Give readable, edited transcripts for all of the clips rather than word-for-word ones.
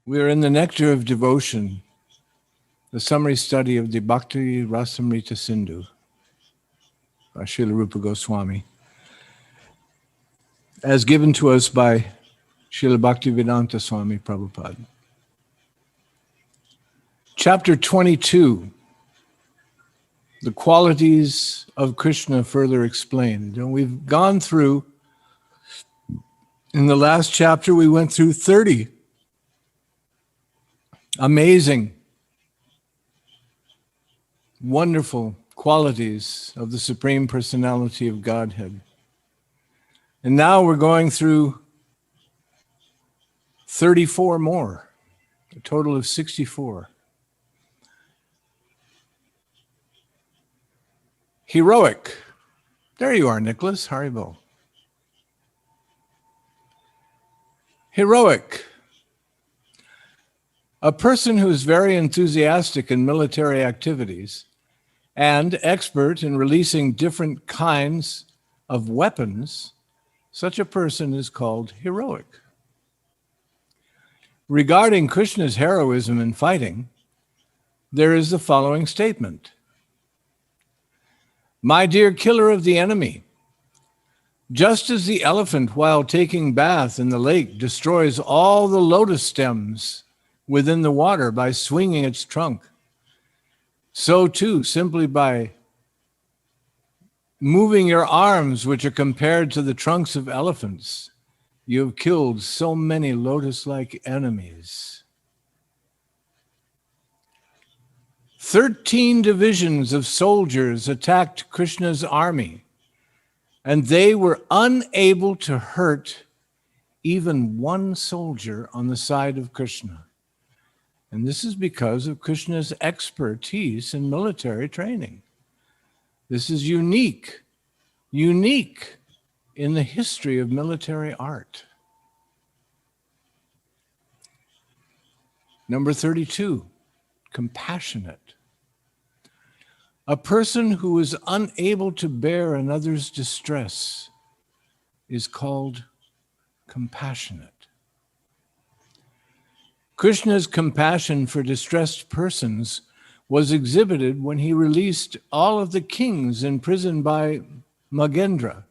We are in the Nectar of Devotion, the summary study of the Bhakti Rasamrita Sindhu by Srila Rupa Goswami, as given to us by Srila Bhaktivedanta Swami Prabhupada. Chapter 22, the qualities of Krishna further explained. And we've gone through, in the last chapter, we went through 30 amazing, wonderful qualities of the Supreme Personality of Godhead. And now we're going through 34 more, a total of 64. Heroic. There you are, Nicholas. HARIBOL. Heroic. A person who is very enthusiastic in military activities and expert in releasing different kinds of weapons, such a person is called heroic. Regarding Krishna's heroism in fighting, there is the following statement. My dear killer of the enemy, just as the elephant while taking bath in the lake destroys all the lotus stems within the water by swinging its trunk, so too, simply by moving your arms, which are compared to the trunks of elephants, you have killed so many lotus-like enemies. 13 divisions of soldiers attacked Krishna's army, and they were unable to hurt even one soldier on the side of Krishna. And this is because of Krishna's expertise in military training. This is unique in the history of military art. Number 32, compassionate. A person who is unable to bear another's distress is called compassionate. Krishna's compassion for distressed persons was exhibited when he released all of the kings imprisoned by Magendra.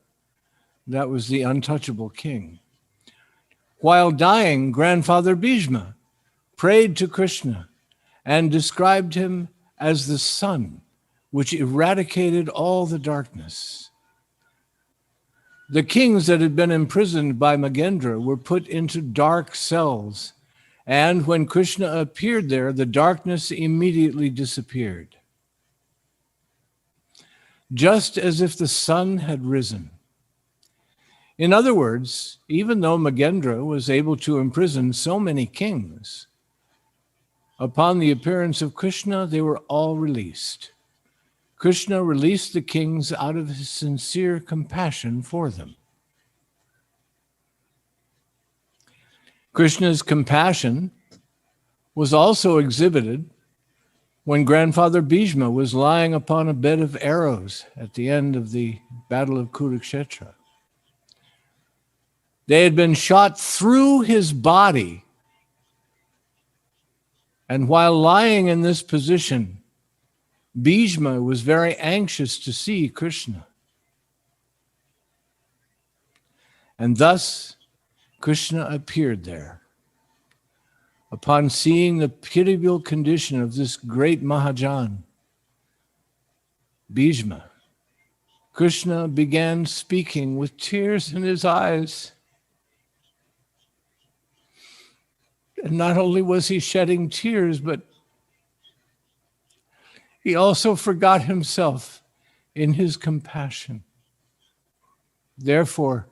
That was the untouchable king. While dying, Grandfather Bhishma prayed to Krishna and described him as the sun, which eradicated all the darkness. The kings that had been imprisoned by Magendra were put into dark cells, and when Krishna appeared there, the darkness immediately disappeared. Just as if the sun had risen. In other words, even though Magendra was able to imprison so many kings, upon the appearance of Krishna, they were all released. Krishna released the kings out of his sincere compassion for them. Krishna's compassion was also exhibited when Grandfather Bhishma was lying upon a bed of arrows at the end of the Battle of KURUKSHETRA. They had been shot through his body, and while lying in this position, Bhishma was very anxious to see Krishna. And thus, Krishna appeared there. Upon seeing the pitiable condition of this great Mahajan, Bhishma, Krishna began speaking with tears in his eyes. And not only was he shedding tears, but he also forgot himself in his compassion. Therefore,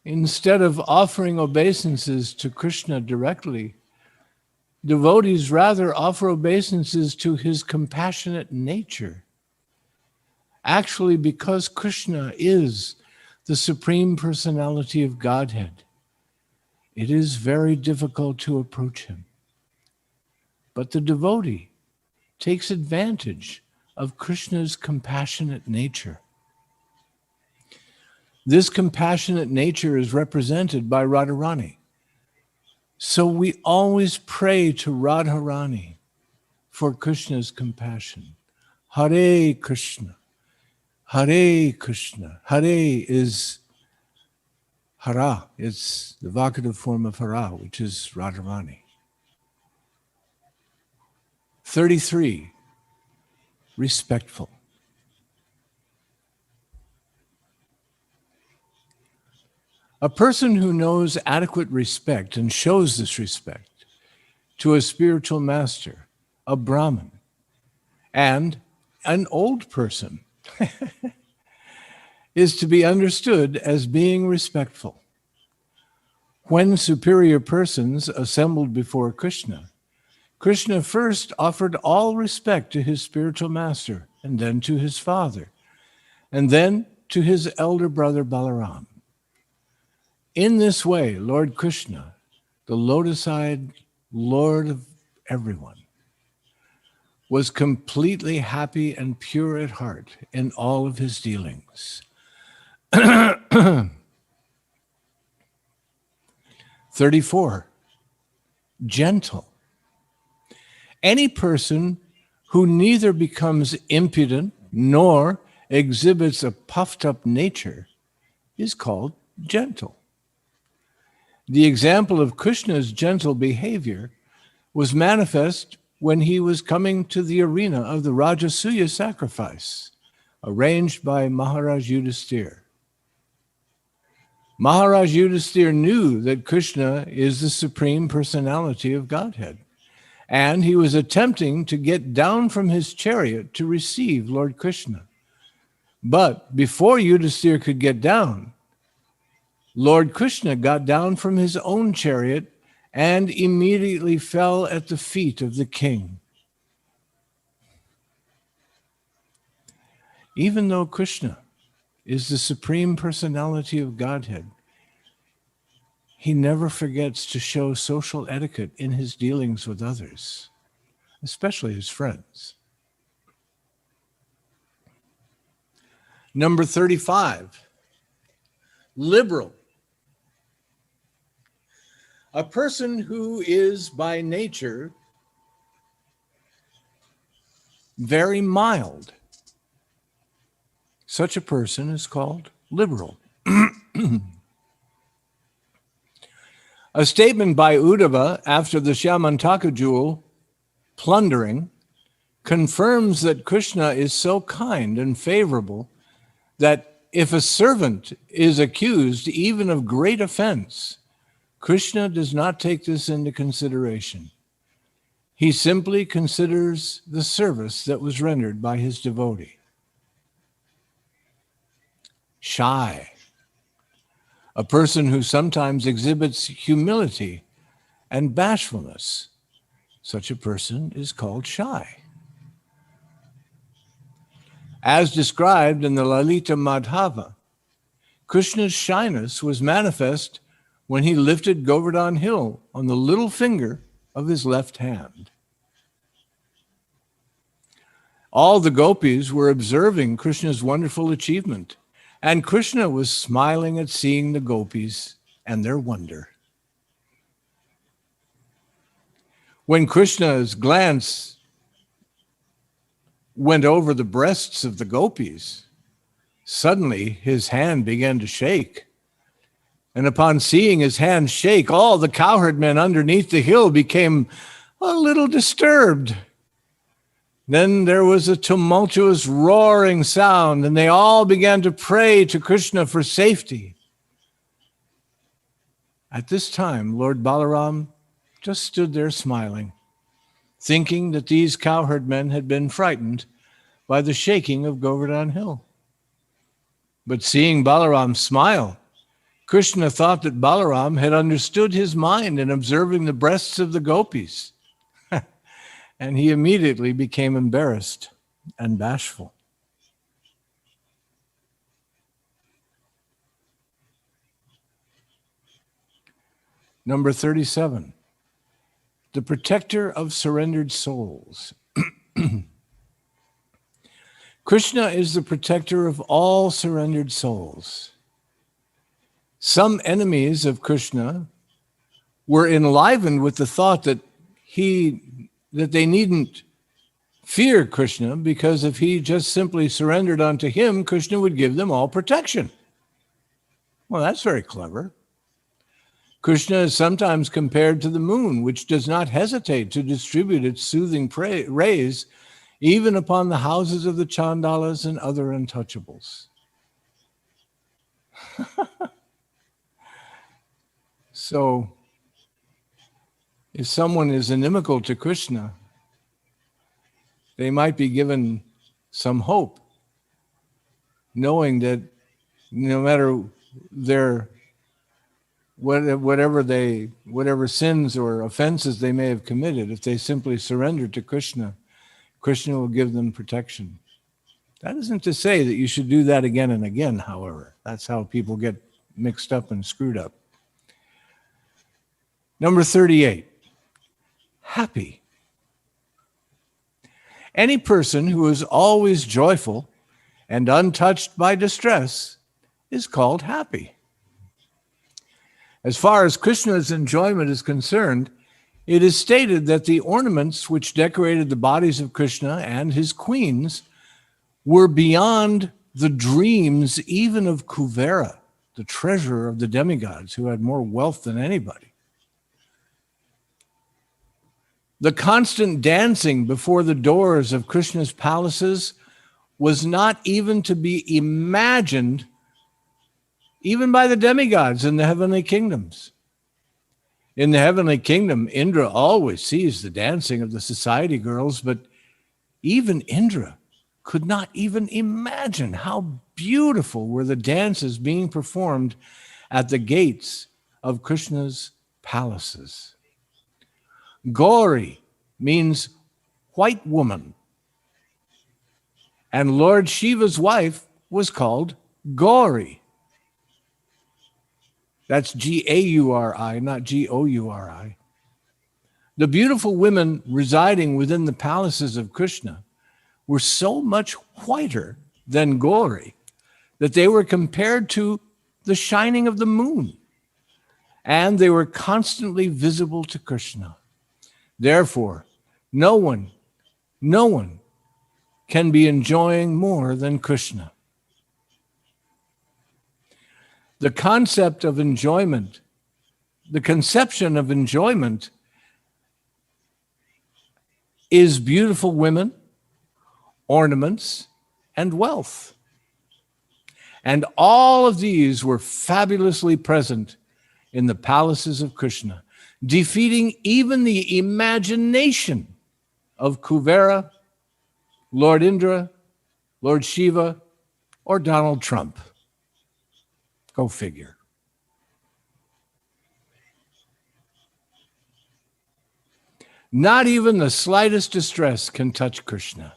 instead of offering obeisances to Krishna directly, devotees rather offer obeisances to his compassionate nature. Actually, because Krishna is the Supreme Personality of Godhead, it is very difficult to approach him. But the devotee takes advantage of Krishna's compassionate nature. This compassionate nature is represented by Radharani. So we always pray to Radharani for Krishna's compassion. Hare Krishna, Hare Krishna. Hare is Hara. It's the vocative form of Hara, which is Radharani. 33, respectful. A person who knows adequate respect and shows this respect to a spiritual master, a Brahmin, and an old person is to be understood as being respectful. When superior persons assembled before Krishna, Krishna first offered all respect to his spiritual master, and then to his father, and then to his elder brother Balaram. In this way, Lord Krishna, the lotus-eyed Lord of everyone, was completely happy and pure at heart in all of his dealings. 34, gentle. Any person who neither becomes impudent nor exhibits a puffed-up nature is called gentle. The example of Krishna's gentle behavior was manifest when he was coming to the arena of the Rajasuya sacrifice, arranged by Maharaj Yudhishthira. Maharaj Yudhishthira knew that Krishna is the Supreme Personality of Godhead, and he was attempting to get down from his chariot to receive Lord Krishna. But before Yudhishthira could get down, Lord Krishna got down from his own chariot and immediately fell at the feet of the king. Even though Krishna is the Supreme Personality of Godhead, he never forgets to show social etiquette in his dealings with others, especially his friends. Number 35, liberal. A person who is by nature very mild. Such a person is called liberal. A statement by Uddhava after the Shyamantaka jewel plundering confirms that Krishna is so kind and favorable that if a servant is accused even of great offense, Krishna does not take this into consideration. He simply considers the service that was rendered by his devotee. Shy. A person who sometimes exhibits humility and bashfulness. Such a person is called shy. As described in the Lalita Madhava, Krishna's shyness was manifest when he lifted Govardhan hill on the little finger of his left hand. All the gopis were observing Krishna's wonderful achievement, and Krishna was smiling at seeing the gopis and their wonder. When Krishna's glance went over the breasts of the gopis, suddenly his hand began to shake. And upon seeing his hand shake, all the cowherd men underneath the hill became a little disturbed. Then there was a tumultuous roaring sound, and they all began to pray to Krishna for safety. At this time, Lord Balaram just stood there smiling, thinking that these cowherd men had been frightened by the shaking of Govardhan hill. But seeing Balaram smile, Krishna thought that Balaram had understood his mind in observing the breasts of the gopis, and he immediately became embarrassed and bashful. Number 37, the protector of surrendered souls. Krishna is the protector of all surrendered souls. Some enemies of Krishna were enlivened with the thought that they needn't fear Krishna, because if he just simply surrendered unto him, Krishna would give them all protection. Well, that's very clever. Krishna is sometimes compared to the moon, which does not hesitate to distribute its soothing rays even upon the houses of the Chandalas and other untouchables. So, if someone is inimical to Krishna, they might be given some hope, knowing that no matter their whatever sins or offenses they may have committed, if they simply surrender to Krishna, Krishna will give them protection. That isn't to say that you should do that again and again, however. That's how people get mixed up and screwed up. Number 38, happy. Any person who is always joyful and untouched by distress is called happy. As far as Krishna's enjoyment is concerned, it is stated that the ornaments which decorated the bodies of Krishna and his queens were beyond the dreams even of Kuvera, the treasurer of the demigods, who had more wealth than anybody. The constant dancing before the doors of Krishna's palaces was not even to be imagined even by the demigods in the heavenly kingdoms. In the heavenly kingdom, Indra always sees the dancing of the society girls, but even Indra could not even imagine how beautiful were the dances being performed at the gates of Krishna's palaces. Gauri means white woman, and Lord Shiva's wife was called Gauri. That's Gauri, not Gouri. The beautiful women residing within the palaces of Krishna were so much whiter than Gauri that they were compared to the shining of the moon, and they were constantly visible to Krishna. Therefore, no one can be enjoying more than Krishna. The conception of enjoyment is beautiful women, ornaments, and wealth. And all of these were fabulously present in the palaces of Krishna, defeating even the imagination of Kuvera, Lord Indra, Lord Shiva, or Donald Trump. Go figure. Not even the slightest distress can touch Krishna.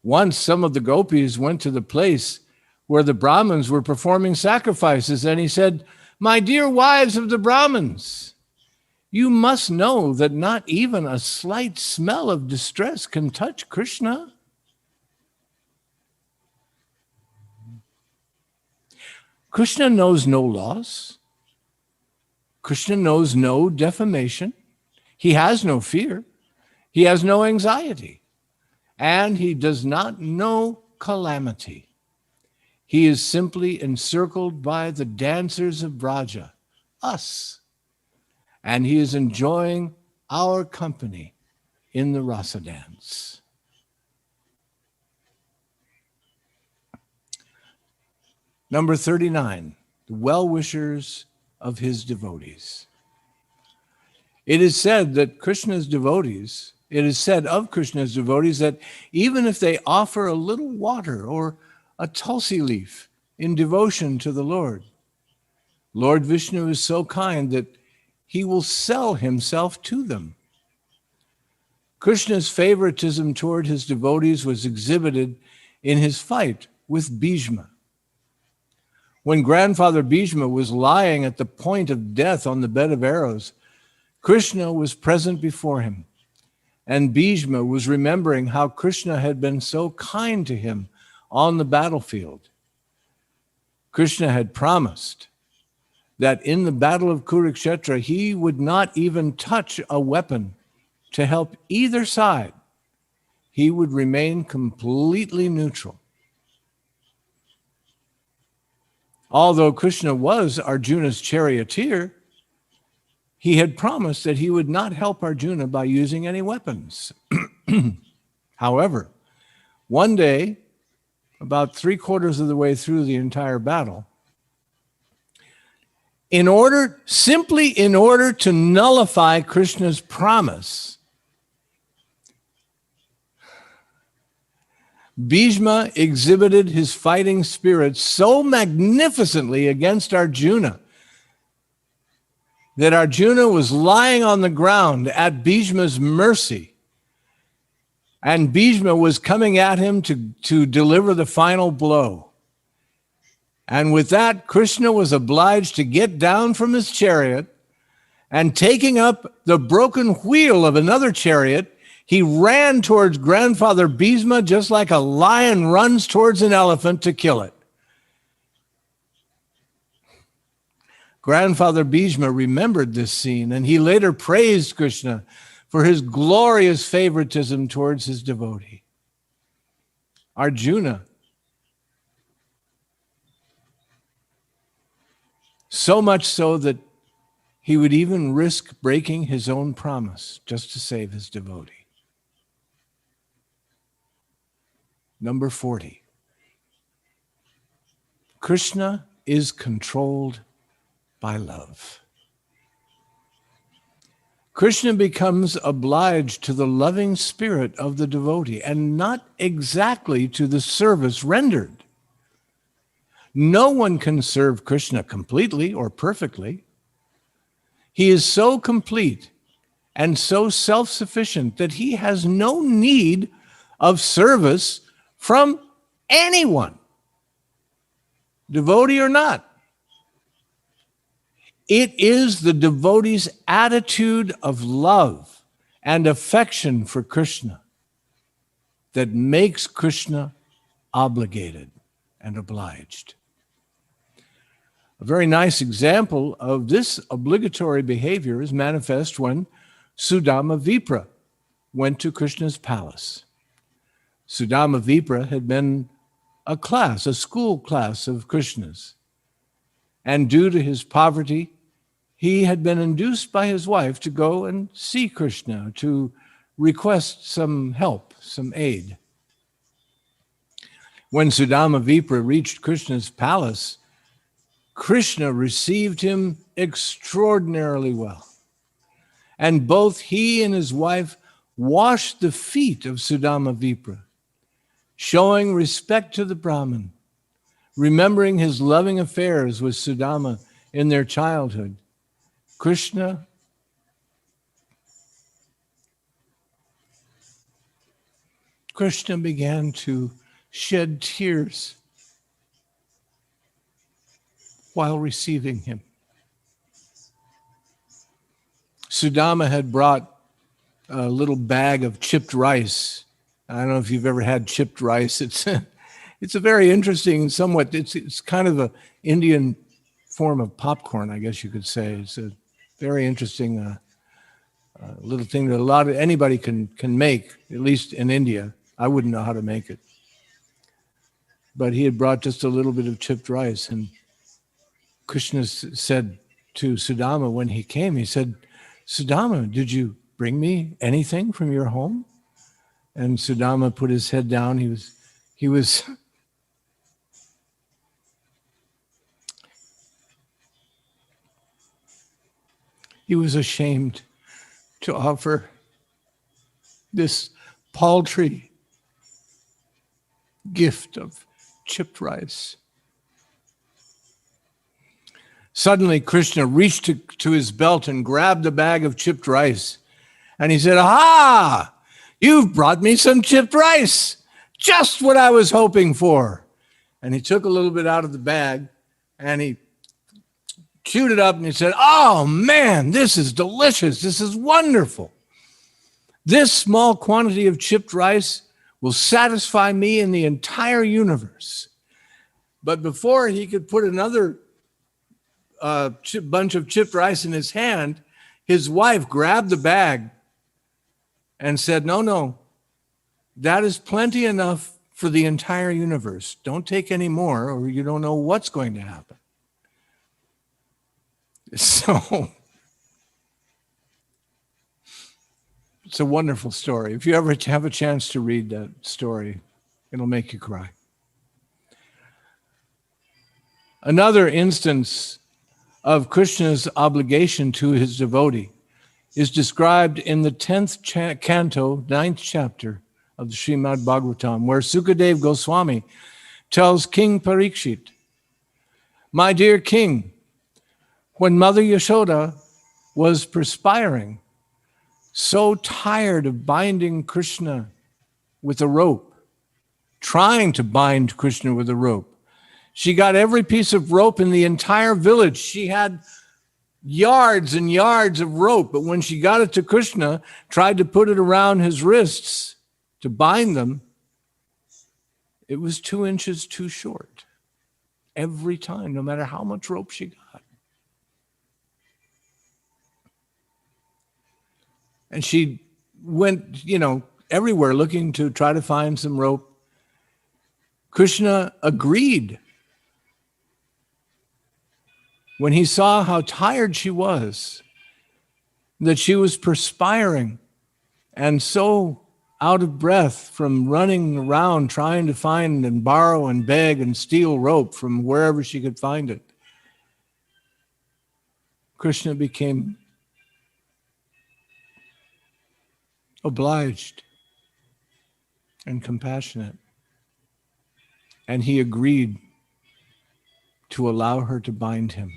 Once some of the gopis went to the place where the Brahmins were performing sacrifices, and he said, "My dear wives of the Brahmins, you must know that not even a slight smell of distress can touch Krishna." Krishna knows no loss. Krishna knows no defamation. He has no fear. He has no anxiety. And he does not know calamity. He is simply encircled by the dancers of Braja, us. And he is enjoying our company in the rasa dance. Number 39, the well-wishers of his devotees. It is said of Krishna's devotees that even if they offer a little water or a tulsi leaf in devotion to the Lord, Lord Vishnu is so kind that he will sell himself to them. Krishna's favoritism toward his devotees was exhibited in his fight with Bhishma. When grandfather Bhishma was lying at the point of death on the bed of arrows, Krishna was present before him, and Bhishma was remembering how Krishna had been so kind to him on the battlefield. Krishna had promised that in the battle of Kurukshetra, he would not even touch a weapon to help either side. He would remain completely neutral. Although Krishna was Arjuna's charioteer, he had promised that he would not help Arjuna by using any weapons. However, one day, about 3/4 of the way through the entire battle, simply in order to nullify Krishna's promise, Bhishma exhibited his fighting spirit so magnificently against Arjuna that Arjuna was lying on the ground at Bhishma's mercy, and Bhishma was coming at him to deliver the final blow. And with that, Krishna was obliged to get down from his chariot, and taking up the broken wheel of another chariot, he ran towards grandfather Bhishma just like a lion runs towards an elephant to kill it. Grandfather Bhishma remembered this scene, and he later praised Krishna for his glorious favoritism towards his devotee. Arjuna, so much so that he would even risk breaking his own promise just to save his devotee. Number 40. Krishna is controlled by love. Krishna becomes obliged to the loving spirit of the devotee and not exactly to the service rendered. No one can serve Krishna completely or perfectly. He is so complete and so self-sufficient that he has no need of service from anyone, devotee or not. It is the devotee's attitude of love and affection for Krishna that makes Krishna obligated and obliged. A very nice example of this obligatory behavior is manifest when Sudama Vipra went to Krishna's palace. Sudama Vipra had been a school class of Krishna's. And due to his poverty, he had been induced by his wife to go and see Krishna, to request some help, some aid. When Sudama Vipra reached Krishna's palace, Krishna received him extraordinarily well. And both he and his wife washed the feet of Sudama Vipra, showing respect to the Brahmin, remembering his loving affairs with Sudama in their childhood. Krishna began to shed tears while receiving him. Sudama had brought a little bag of chipped rice. I don't know if you've ever had chipped rice. It's a very interesting, somewhat, it's kind of an Indian form of popcorn, I guess you could say. It's a very interesting little thing that anybody can make, at least in India. I wouldn't know how to make it. But he had brought just a little bit of chipped rice, and Krishna said to Sudama when he came, he said, "Sudama, did you bring me anything from your home?" And Sudama put his head down. He was ashamed to offer this paltry gift of chipped rice. Suddenly, Krishna reached to his belt and grabbed a bag of chipped rice. And he said, "Aha! You've brought me some chipped rice. Just what I was hoping for." And he took a little bit out of the bag and he chewed it up and he said, "Oh man, this is delicious. This is wonderful. This small quantity of chipped rice will satisfy me in the entire universe." But before he could put another bunch of chipped rice in his hand, his wife grabbed the bag and said, no, that is plenty enough for the entire universe. Don't take any more or you don't know what's going to happen. So it's a wonderful story. If you ever have a chance to read that story, it'll make you cry. Another instance of Krishna's obligation to his devotee is described in the 10th canto, 9th chapter of the Srimad-Bhagavatam, where Sukadev Goswami tells King Parikshit, "My dear king, when Mother Yashoda was perspiring, so tired of binding Krishna with a rope, trying to bind Krishna with a rope, she got every piece of rope in the entire village. She had yards and yards of rope, but when she got it to Krishna, tried to put it around his wrists to bind them, it was 2 inches too short every time, no matter how much rope she got. And she went, everywhere looking to try to find some rope. Krishna agreed. When he saw how tired she was, that she was perspiring and so out of breath from running around trying to find and borrow and beg and steal rope from wherever she could find it, Krishna became obliged and compassionate, and he agreed to allow her to bind him.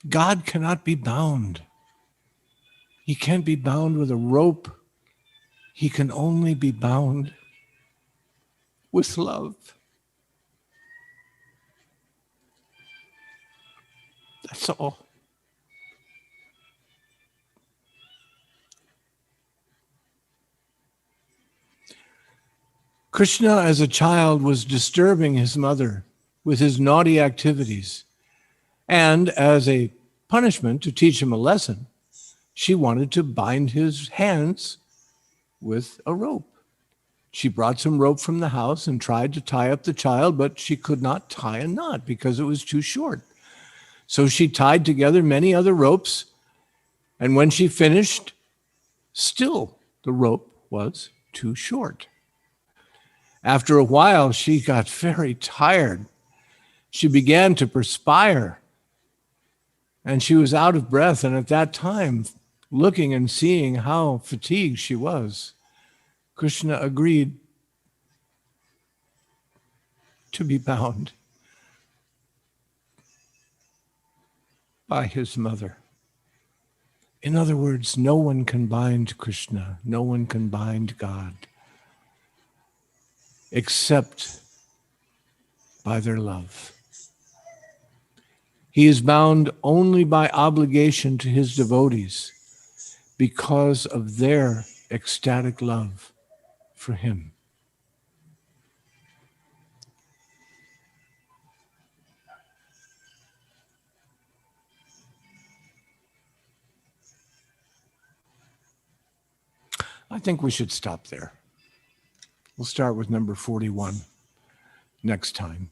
God cannot be bound. He can't be bound with a rope. He can only be bound with love. That's all. Krishna, as a child, was disturbing his mother with his naughty activities. And as a punishment to teach him a lesson, she wanted to bind his hands with a rope. She brought some rope from the house and tried to tie up the child, but she could not tie a knot because it was too short. So she tied together many other ropes, and when she finished, still the rope was too short. After a while, she got very tired. She began to perspire, and she was out of breath. And at that time, looking and seeing how fatigued she was, Krishna agreed to be bound by his mother. In other words, no one can bind Krishna, no one can bind God, except by their love. He is bound only by obligation to his devotees because of their ecstatic love for him. I think we should stop there. We'll start with number 41 next time.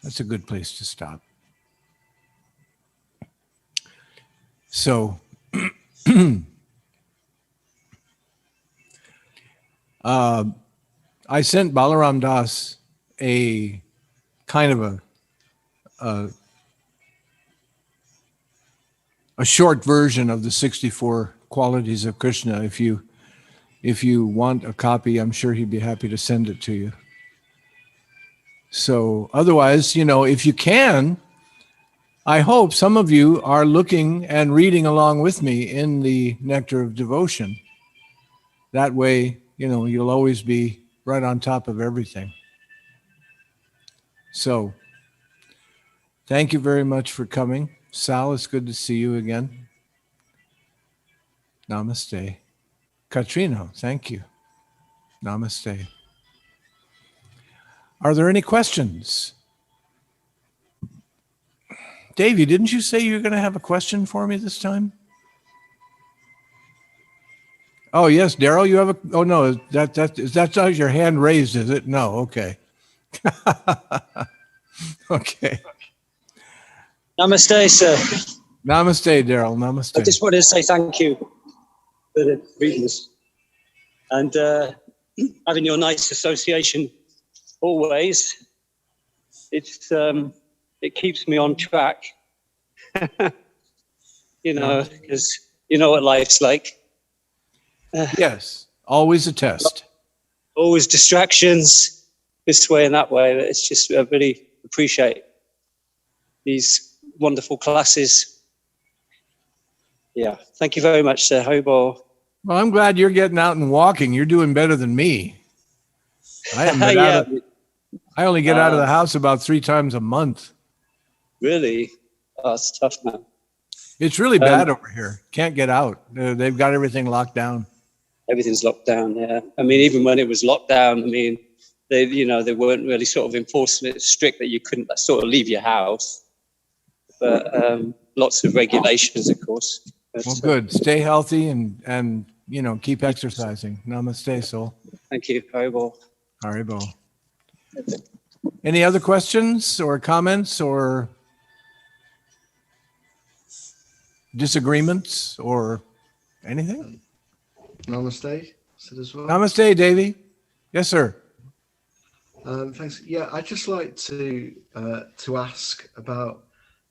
That's a good place to stop. So, I sent Balaram Das a kind of a short version of the 64 qualities of Krishna. If you want a copy, I'm sure he'd be happy to send it to you. So otherwise, if you can, I hope some of you are looking and reading along with me in the Nectar of Devotion. That way, you'll always be right on top of everything. So, thank you very much for coming. Sal, it's good to see you again. Namaste. Katrina, thank you. Namaste. Are there any questions? Davey, didn't you say you were going to have a question for me this time? Oh, yes, Daryl, you have a, oh no, that's not your hand raised, is it? No, okay. Okay. Namaste, sir. Namaste, Daryl, namaste. I just wanted to say thank you for the readings and having your nice association always. It's it keeps me on track, you know, because you know what life's like. Yes, always a test. Always distractions this way and that way. It's just, I really appreciate these wonderful classes. Yeah, thank you very much, sir. HARIBOL. Well, I'm glad you're getting out and walking. You're doing better than me. I haven't been out of, I only get out of the house about 3 times a month. Really? Oh, it's tough, man. It's really bad over here. Can't get out. They've got everything locked down. Everything's locked down, yeah. I mean, even when it was locked down, I mean, they, you know, they weren't really sort of enforcing it strict that you couldn't sort of leave your house. But lots of regulations, of course. But, Well, good. Stay healthy and you know, keep exercising. Namaste, soul. Thank you, HARIBOL. Haribol. Any other questions or comments or disagreements or anything? Namaste, Siddheshvar. Namaste, Davey. Yes, sir. Thanks. Yeah, I'd just like to ask about,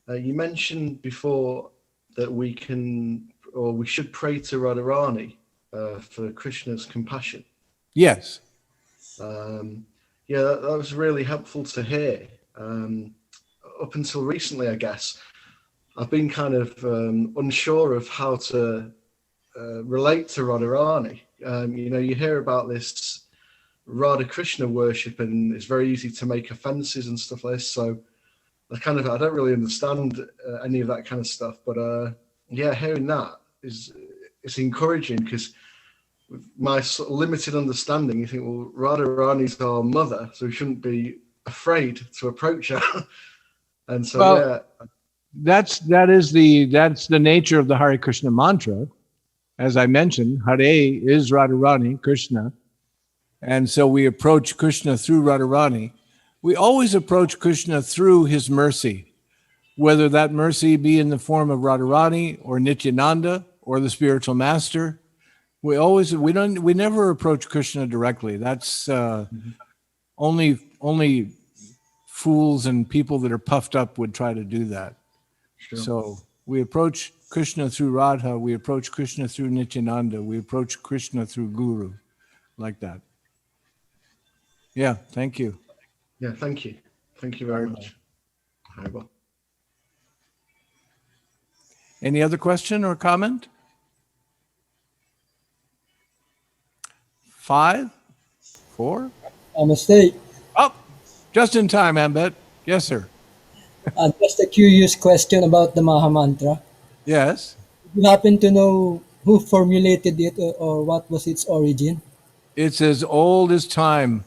you mentioned before that we can, or we should pray to Radharani for Krishna's compassion. Yes. Yeah, that was really helpful to hear. Up until recently, I guess, I've been kind of unsure of how to relate to Radharani. You know, you hear about this Radha Krishna worship, and it's very easy to make offenses and stuff like this. So I don't really understand any of that kind of stuff. But yeah, hearing that it's encouraging, because with my sort of limited understanding, you think, well, Radharani's our mother, so we shouldn't be afraid to approach her. And so, well, yeah. That's the nature of the Hare Krishna mantra. As I mentioned, Hare is Radharani, Krishna. And so we approach Krishna through Radharani. We always approach Krishna through his mercy, whether that mercy be in the form of Radharani or Nityananda or the spiritual master. We never approach Krishna directly. That's only fools and people that are puffed up would try to do that. Sure. So we approach Krishna through Radha, we approach Krishna through Nityananda, we approach Krishna through Guru, like that. Yeah, thank you. Yeah, thank you. Thank you very much. Haribol. Any other question or comment? 5, 4? Namaste. Oh, just in time, Ambet. Yes, sir. Just a curious question about the Maha Mantra. Yes. You happen to know who formulated it, or what was its origin? It's as old as time.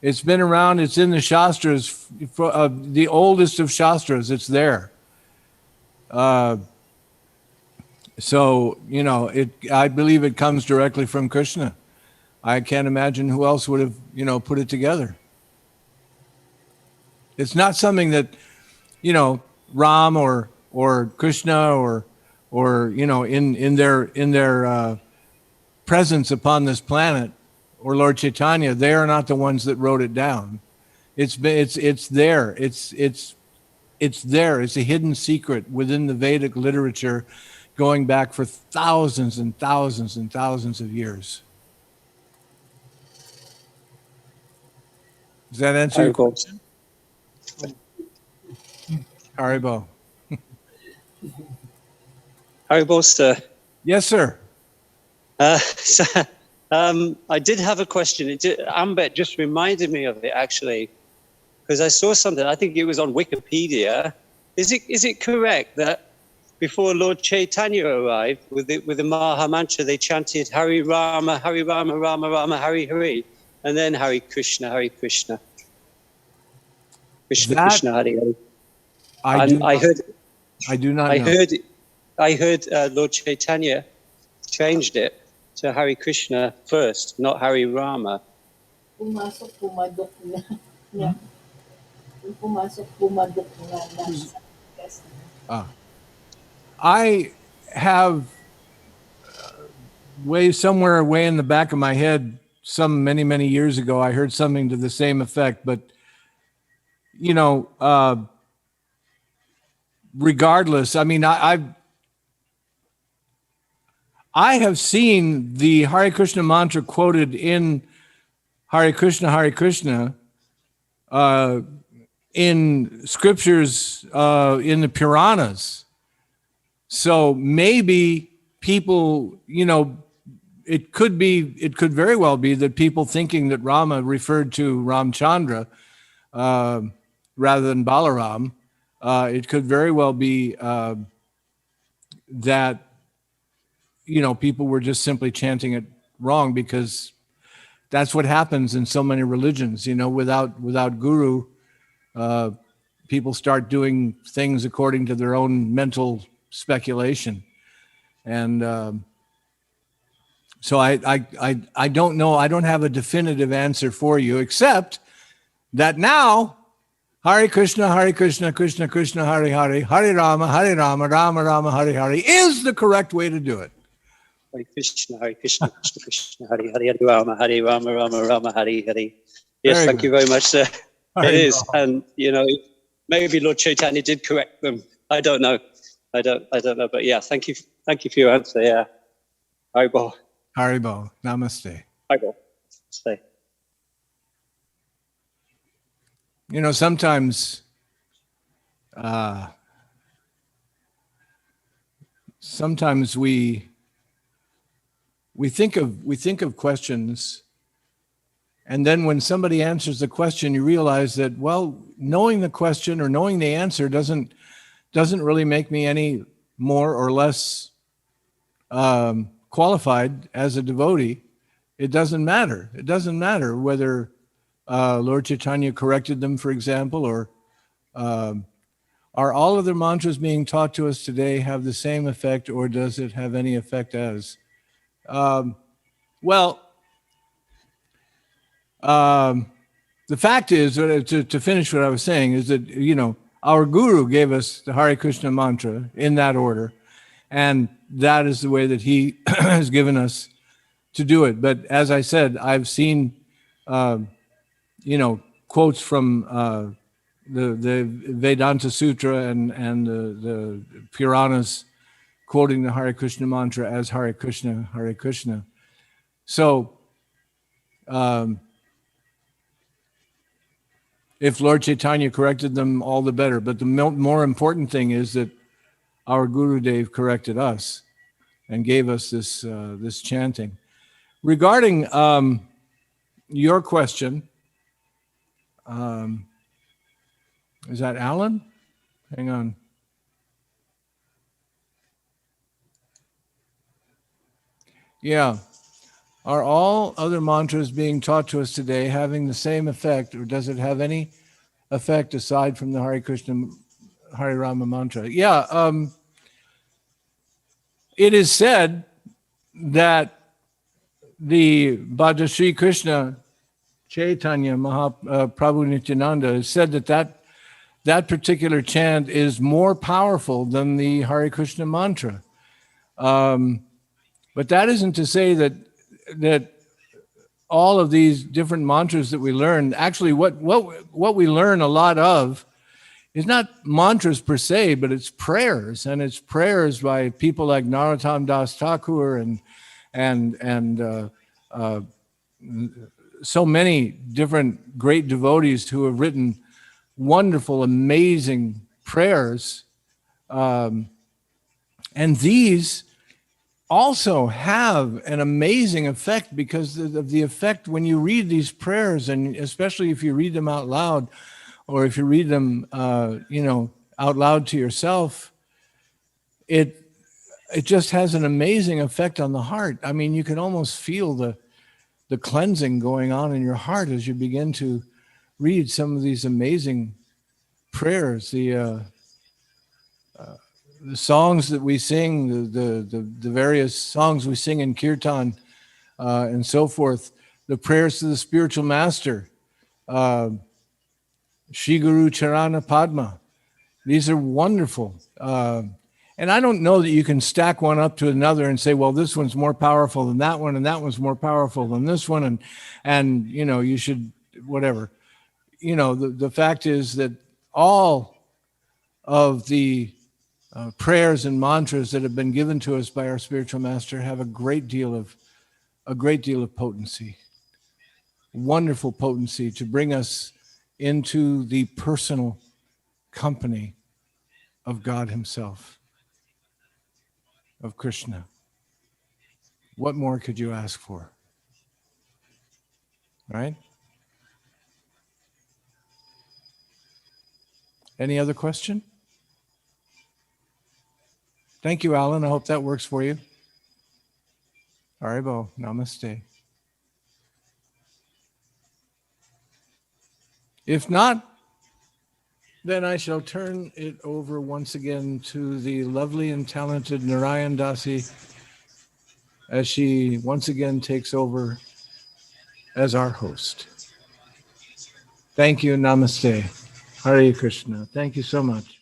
It's been around. It's in the Shastras, the oldest of Shastras. It's there. So, you know, I believe it comes directly from Krishna. I can't imagine who else would have, you know, put it together. It's not something that, you know, Ram or Krishna or you know, in their presence upon this planet, or Lord Chaitanya, they are not the ones that wrote it down. It's there. It's there. It's a hidden secret within the Vedic literature, going back for thousands and thousands and thousands of years. Does that answer your question? Haribol. HARIBOL, sir. Yes, sir. I did have a question. Ambet just reminded me of it, actually, because I saw something. I think it was on Wikipedia. Is it correct that before Lord Chaitanya arrived with the Maha Mantra, they chanted Hari Rama, Rama Rama, Hari Hari, and then Hari Krishna, Hari Krishna? Krishna That Krishna Hari Hari. I And do. I do not know. I heard Lord Chaitanya changed it to Hare Krishna first, not Hare Rama. Pumasok, pumadok na. Yeah. Yung pumasok, pumadok na. Nasa. Yes. I have somewhere way in the back of my head, many years ago, I heard something to the same effect. But you know, regardless, I mean, I have seen the Hare Krishna mantra quoted in Hare Krishna, in scriptures, in the Puranas. So maybe people, you know, it could very well be that people thinking that Rama referred to Ramchandra rather than Balaram. It could very well be that, you know, people were just simply chanting it wrong, because that's what happens in so many religions. You know, without guru, people start doing things according to their own mental speculation. And so I don't know. I don't have a definitive answer for you, except that now Hare Krishna, Krishna Krishna, Hare Hare, Hare Rama, Rama Rama, Hare Hare is the correct way to do it. Hare Krishna, Krishna Krishna, Hare Hare, Rama, Rama Rama, Hare Hare. Yes, Very thank good. you very much, sir. It is, Haribol. and you know, maybe Lord Chaitanya did correct them. I don't know. I don't know. But yeah, thank you for your answer. Yeah, Haribol. Haribol. Namaste. Haribol. Stay. You know, sometimes we think of questions, and then when somebody answers the question, you realize that, well, knowing the question or knowing the answer doesn't really make me any more or less qualified as a devotee. It doesn't matter. It doesn't matter whether Lord Chaitanya corrected them, for example, or are all of the mantras being taught to us today have the same effect, or does it have any effect as? The fact is, to finish what I was saying, is that, you know, our guru gave us the Hare Krishna mantra in that order, and that is the way that he has given us to do it. But as I said, I've seen, you know, quotes from the Vedanta Sutra and the Puranas quoting the Hare Krishna mantra as Hare Krishna, Hare Krishna. So, if Lord Chaitanya corrected them, all the better. But the more important thing is that our Guru Dev corrected us and gave us this chanting. Regarding your question, is that Alan? Hang on. Yeah. Are all other mantras being taught to us today having the same effect, or does it have any effect aside from the Hare Krishna, Hare Rama mantra? Yeah. It is said that the Bhaja Sri Krishna Chaitanya Mahaprabhu Nityananda has said that particular chant is more powerful than the Hare Krishna mantra. But that isn't to say that all of these different mantras that we learn, actually what we learn a lot of is not mantras per se, but it's prayers, and it's prayers by people like Narottam Das Thakur and so many different great devotees who have written wonderful, amazing prayers. And these also have an amazing effect because of the effect when you read these prayers, and especially if you read them out loud, or if you read them, you know, out loud to yourself, it just has an amazing effect on the heart. I mean, you can almost feel the cleansing going on in your heart as you begin to read some of these amazing prayers, the songs that we sing, the various songs we sing in kirtan, and so forth, the prayers to the spiritual master, Shri Guru Charana Padma. These are wonderful. And I don't know that you can stack one up to another and say, well, this one's more powerful than that one, and that one's more powerful than this one, and you know, you should, whatever. You know, the fact is that all of the prayers and mantras that have been given to us by our spiritual master have a great deal of potency, wonderful potency to bring us into the personal company of God himself, of Krishna. What more could you ask for? Right? Any other question? Thank you, Alan. I hope that works for you. Haribol. Namaste. If not, then I shall turn it over once again to the lovely and talented Narayan Dasi as she once again takes over as our host. Thank you. Namaste. Hare Krishna. Thank you so much.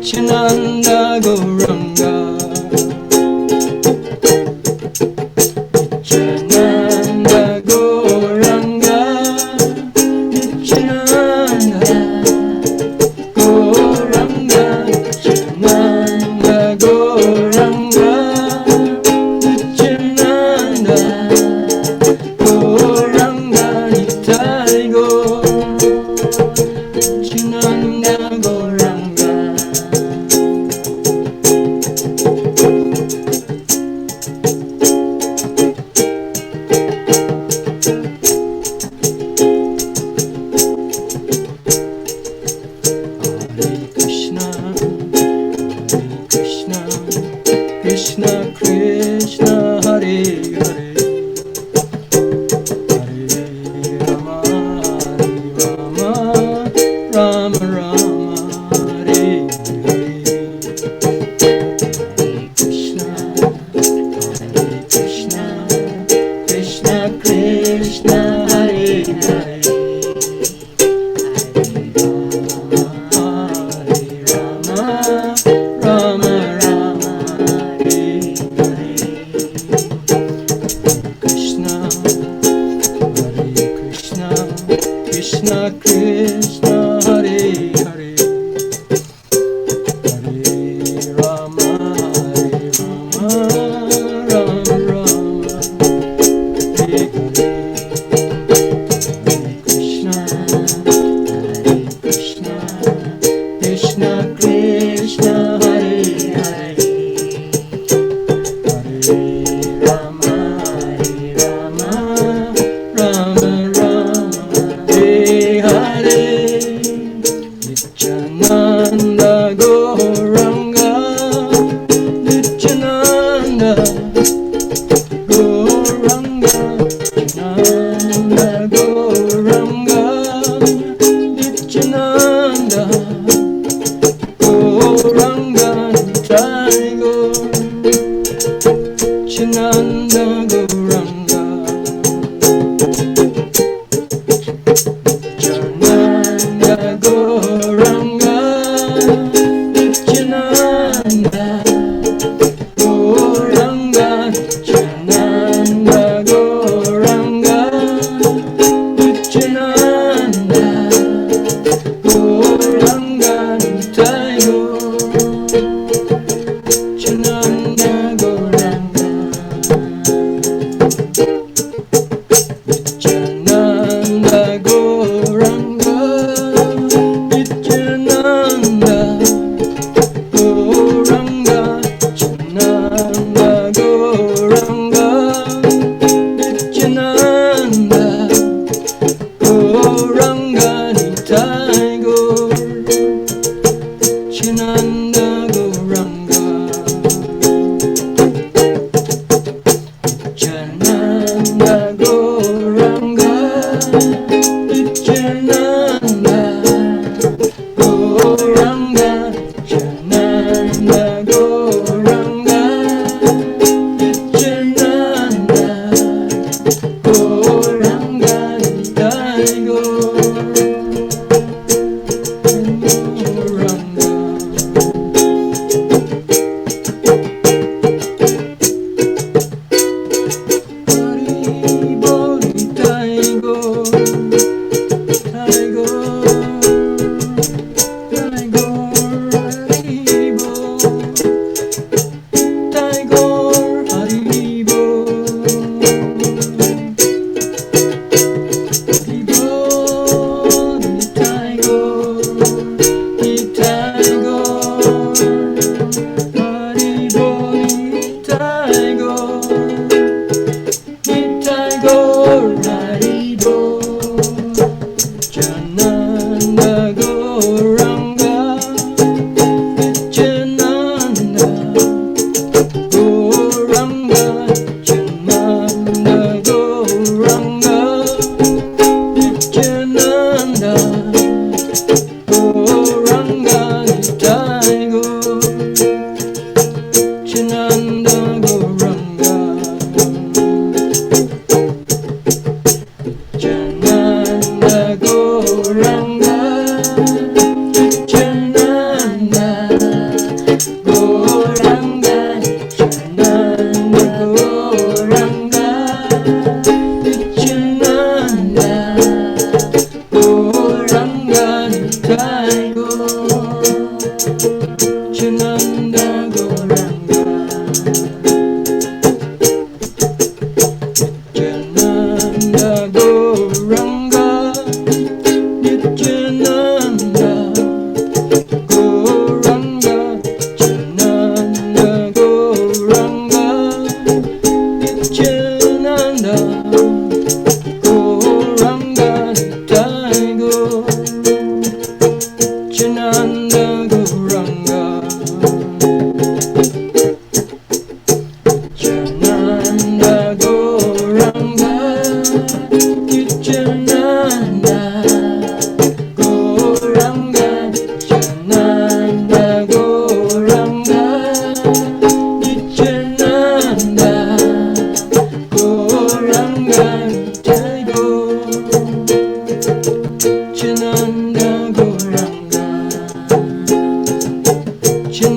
Nityananda Gauranga. Nityananda Gauranga. Nityananda Gauranga. Nityananda Gauranga. Nityananda Gauranga Nitai Gaur. Nityananda Gauranga. Hare Krishna, Krishna Krishna, Hare Hare, Hare Rama, Rama Rama, Hare Hare. Hare Krishna, Krishna Krishna, Hare Hare. Rama Rama, Hare Hare. Krishna, Krishna Krishna, Hare Hare, Hare Rama, Rama Rama, Hare Hare. Hare Krishna, Krishna Krishna, Hare Hare, Hare Rama, Rama Rama, Hare Hare. Nityananda Gauranga. Nityananda Gauranga. Nityananda Gauranga. Nityananda Gauranga Nitai Gaur. Nityananda Gauranga. Nityananda Gauranga. Nityananda Gauranga. Nityananda Gauranga. Nityananda Gauranga Nitai Gaur. Nityananda Gauranga. Nityananda Gauranga. Nityananda Gauranga. Nityananda Gauranga. Nityananda Gauranga Nitai Gaur. Nityananda Gauranga. Nityananda Gauranga. Nityananda Gauranga. Nityananda Gauranga. Nityananda Gauranga Nitai Gaur. Gauranga. Haribol Nitai Gaur. Nitai Gaur. Nitai Gaur. Haribol.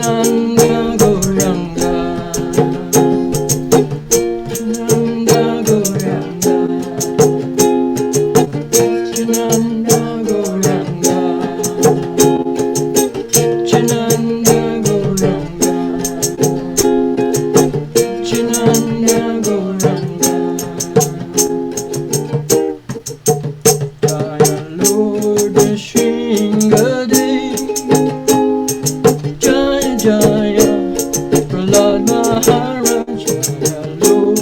Nanda Gauranga, Nanda Gauranga, Nanda Gauranga, Nanda Gauranga, Nanda Gauranga. Jaya Lord Shringadev, Jaya Jaya Prahlad Maharaj, Jaya Lord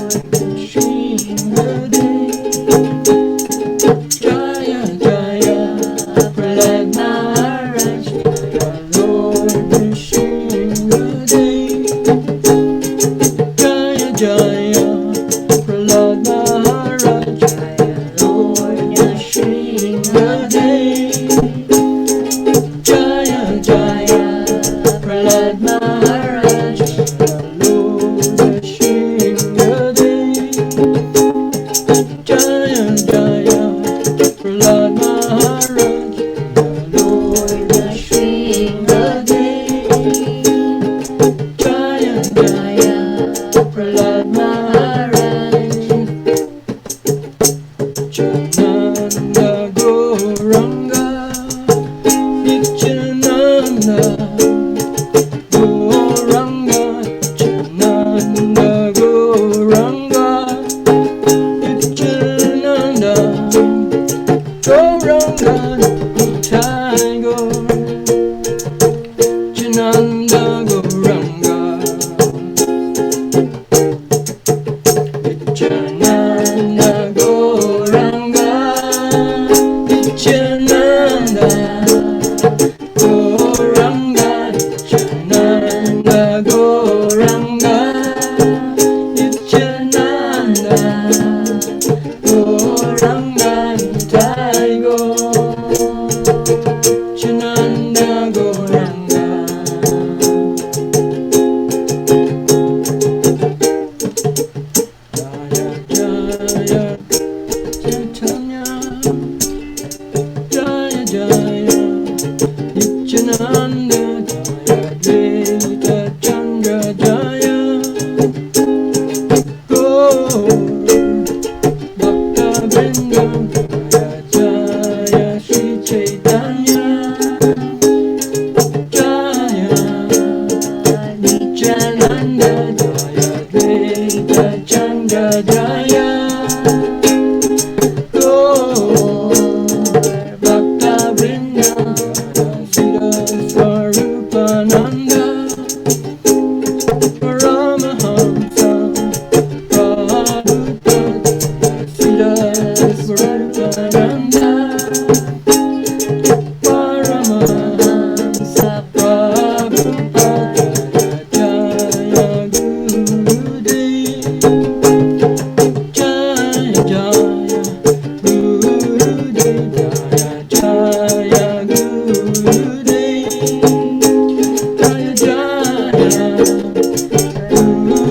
Shringadev, Jaya Jaya Prahlad Maharaj, Jaya Lord Shringadev, Jaya Jaya Prahlad Maharaj, Jaya Lord Shringadev, Jaya Jaya Prahlad Maharaj, Lord Shringadev, Jaya Jaya Prahlad Maharaj, Lord Shringadev, Jaya Jaya Prahlad Maharaj. Nityananda Gauranga, Nityananda Gauranga, Nityananda Gauranga, Nityananda Gauranga, Nitai Gaur, Nityananda Gauranga, Nityananda Gauranga, Nityananda Gauranga, Nityananda Gauranga, Nityananda Gauranga, Nitai Gaur, Nityananda Gauranga. Jaya Jaya Chaitanya, Jaya Jaya Nityananda, Jaya Advaita Chandra, Jaya Gaur Bhakta Vrinda, Jaya Jaya Sri Chaitanya, Jaya Nityananda, Jaya Advaita Chandra, Jaya Gaur Bhakta Vrinda, Siddheshvar Rupananda, Paramahamsa Prabhupada, Siddheshvar Rupananda, Paramahamsa Prabhupada, Jaya Gurudev, Jaya Jaya Gurudev, Jaya Jaya Gurudev, Jaya Jaya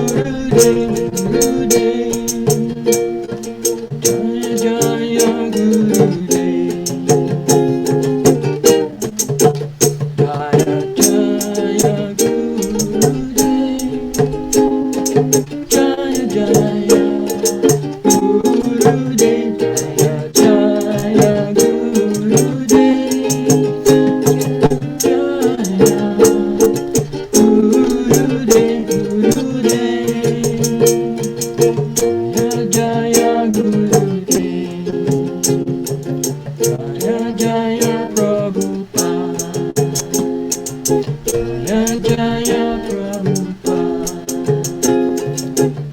Gurudev, Jaya Jaya Gurudev, Jaya Jaya Gurudev, Jaya Jaya Gurudev, Jaya Jaya Gurudev, Jaya Gurudev, Jaya Gurudev, Jaya Jaya Prabhupada, Jaya Jaya Prabhupada,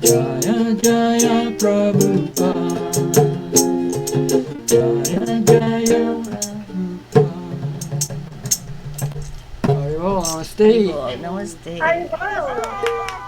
Jaya Jaya Prabhupada, Jaya Jaya Prabhupada. Haribol, namaste. Namaste. Haribol.